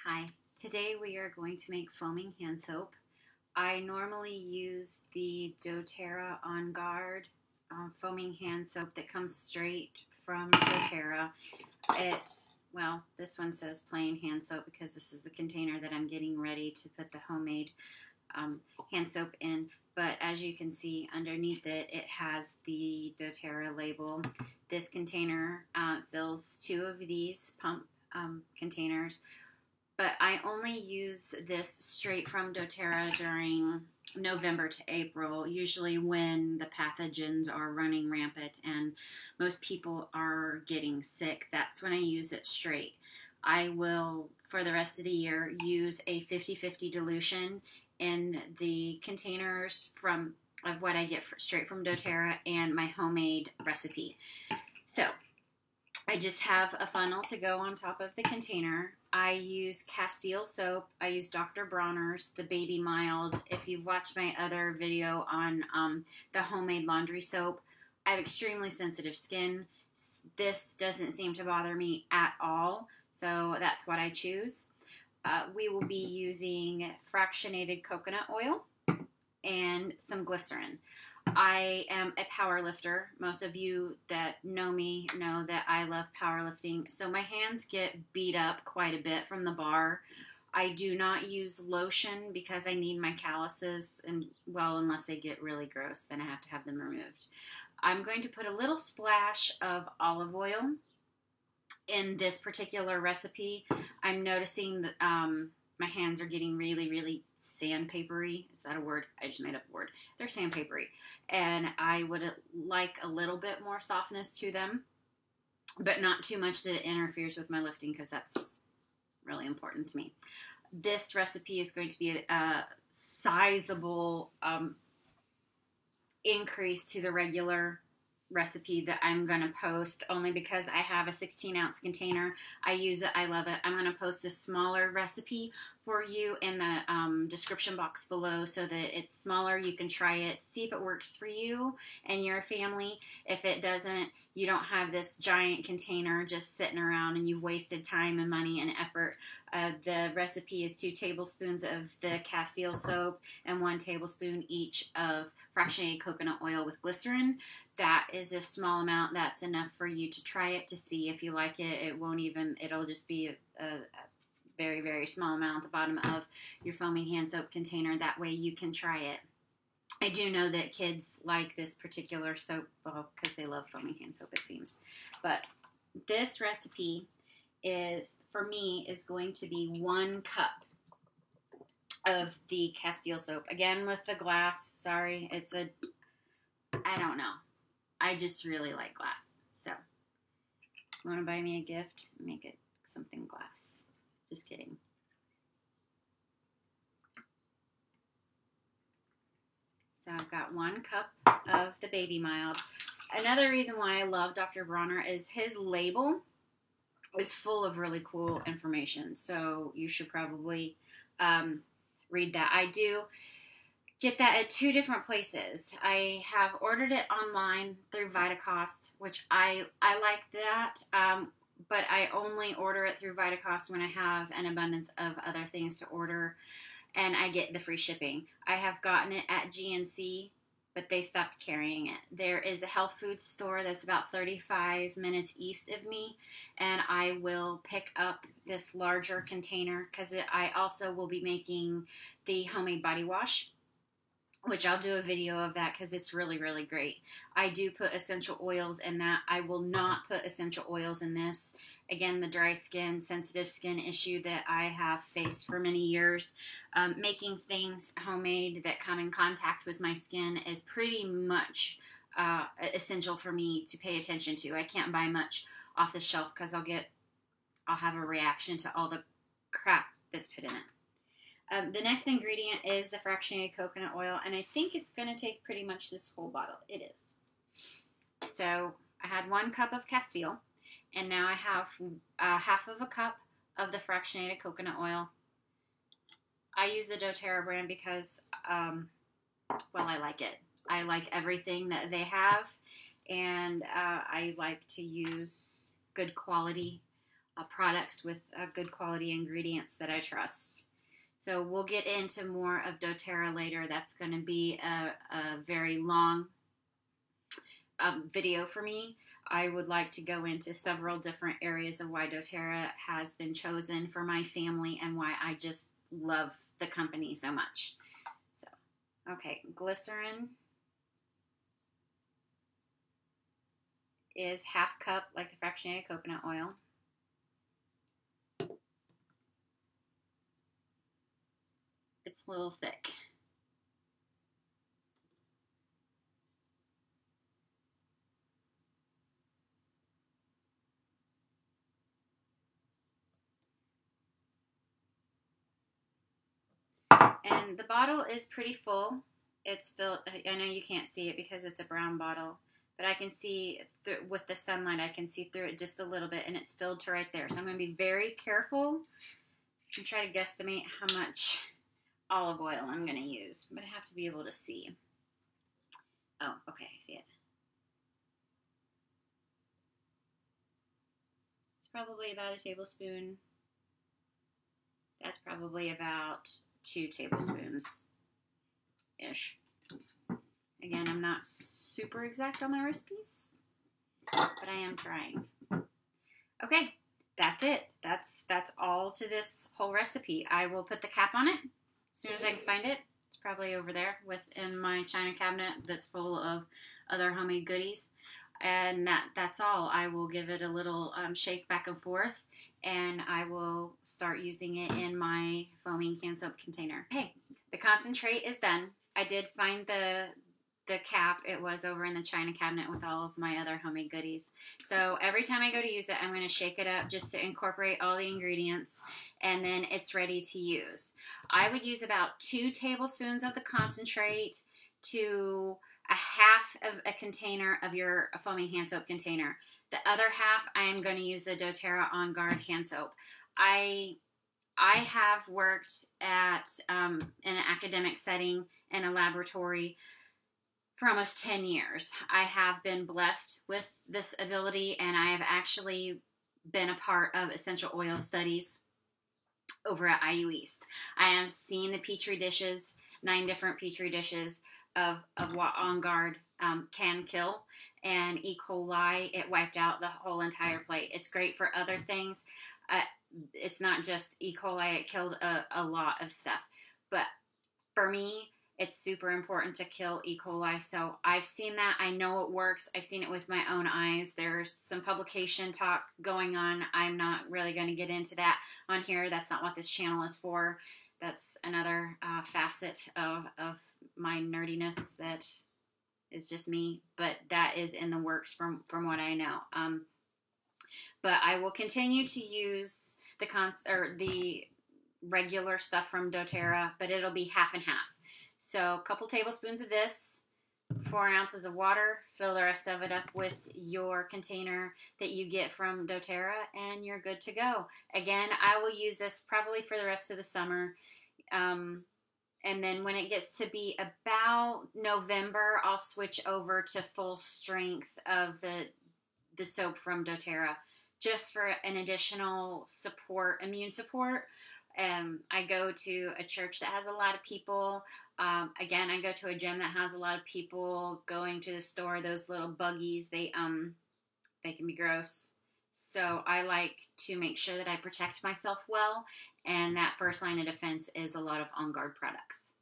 Hi, today we are going to make foaming hand soap. I normally use the doTERRA On Guard foaming hand soap that comes straight from doTERRA. This one says plain hand soap because this is the container that I'm getting ready to put the homemade hand soap in. But as you can see underneath it, it has the doTERRA label. This container fills 2 of these pump containers. But I only use this straight from doTERRA during November to April, usually when the pathogens are running rampant and most people are getting sick. That's when I use it straight. I will, for the rest of the year, use a 50-50 dilution in the containers of what I get straight from doTERRA and my homemade recipe. So I just have a funnel to go on top of the container. I use Castile soap. I use Dr. Bronner's, the Baby Mild. If you've watched my other video on the homemade laundry soap, I have extremely sensitive skin. This doesn't seem to bother me at all, so that's what I choose. We will be using fractionated coconut oil and some glycerin. I am a power lifter. Most of you that know me know that I love powerlifting. So my hands get beat up quite a bit from the bar. I do not use lotion because I need my calluses, and unless they get really gross, then I have to have them removed. I'm going to put a little splash of olive oil in this particular recipe. I'm noticing that my hands are getting really, really sandpapery. Is that a word? I just made up a word. They're sandpapery. And I would like a little bit more softness to them, but not too much that it interferes with my lifting, because that's really important to me. This recipe is going to be a sizable increase to the regular recipe that I'm going to post, only because I have a 16-ounce container. I use it. I love it. I'm going to post a smaller recipe for you in the description box below so that it's smaller. You can try it, see if it works for you and your family. If it doesn't, you don't have this giant container just sitting around and you've wasted time and money and effort. The recipe is 2 tablespoons of the Castile soap and 1 tablespoon each of fractionated coconut oil with glycerin. That is a small amount. That's enough for you to try it to see if you like it. It'll just be a very, very small amount at the bottom of your foaming hand soap container. That way you can try it. I do know that kids like this particular soap, because they love foaming hand soap, it seems. But this recipe for me, is going to be 1 cup of the Castile soap. Again, with the glass. Sorry, I don't know. I just really like glass. So, you want to buy me a gift? Make it something glass. Just kidding. So I've got 1 cup of the Baby Mild. Another reason why I love Dr. Bronner is his label is full of really cool information. So you should probably read that. I do get that at 2 different places. I have ordered it online through Vitacost, which I like that, but I only order it through Vitacost when I have an abundance of other things to order, and I get the free shipping. I have gotten it at GNC, but they stopped carrying it. There is a health food store that's about 35 minutes east of me, and I will pick up this larger container because I also will be making the homemade body wash, which I'll do a video of that because it's really, really great. I do put essential oils in that. I will not put essential oils in this. Again, the dry skin, sensitive skin issue that I have faced for many years. Making things homemade that come in contact with my skin is pretty much essential for me to pay attention to. I can't buy much off the shelf because I'll have a reaction to all the crap that's put in it. The next ingredient is the fractionated coconut oil, and I think it's going to take pretty much this whole bottle. It is. So I had 1 cup of Castile, and now I have half of a cup of the fractionated coconut oil. I use the doTERRA brand because, I like it. I like everything that they have, and I like to use good quality products with good quality ingredients that I trust. So we'll get into more of doTERRA later. That's going to be a very long video for me. I would like to go into several different areas of why doTERRA has been chosen for my family and why I just love the company so much. So, okay, glycerin is half cup, like the fractionated coconut oil. It's a little thick. And the bottle is pretty full. It's filled. I know you can't see it because it's a brown bottle, but I can see with the sunlight, I can see through it just a little bit, and it's filled to right there. So I'm going to be very careful and try to guesstimate how much olive oil I'm going to use, but I have to be able to see. Oh, okay, I see it. It's probably about a tablespoon. That's probably about 2 tablespoons-ish. Again, I'm not super exact on my recipes, but I am trying. Okay, that's it. That's all to this whole recipe. I will put the cap on it as soon as I can find it. It's probably over there within my china cabinet that's full of other homemade goodies. And that's all. I will give it a little shake back and forth, and I will start using it in my foaming hand soap container. Okay, the concentrate is done. I did find the cap. It was over in the china cabinet with all of my other homemade goodies. So every time I go to use it, I'm going to shake it up just to incorporate all the ingredients, and then it's ready to use. I would use about 2 tablespoons of the concentrate to a half of a container of your foaming hand soap container. The other half, I am going to use the doTERRA On Guard hand soap. I have worked at in an academic setting in a laboratory for almost 10 years. I have been blessed with this ability, and I have actually been a part of essential oil studies over at IU East. I have seen the Petri dishes, 9 different Petri dishes of what On Guard can kill. And E. coli, it wiped out the whole entire plate. It's great for other things. It's not just E. coli, it killed a lot of stuff. But for me, it's super important to kill E. coli. So I've seen that. I know it works. I've seen it with my own eyes. There's some publication talk going on. I'm not really going to get into that on here. That's not what this channel is for. That's another facet of my nerdiness that is just me. But that is in the works from what I know. But I will continue to use the regular stuff from doTERRA, but it'll be half and half. So a couple tablespoons of this, 4 ounces of water, fill the rest of it up with your container that you get from doTERRA, and you're good to go. Again, I will use this probably for the rest of the summer. And then when it gets to be about November, I'll switch over to full strength of the soap from doTERRA, just for an additional support, immune support. I go to a church that has a lot of people. Again, I go to a gym that has a lot of people. Going to the store, those little buggies, they can be gross. So I like to make sure that I protect myself well, and that first line of defense is a lot of On Guard products.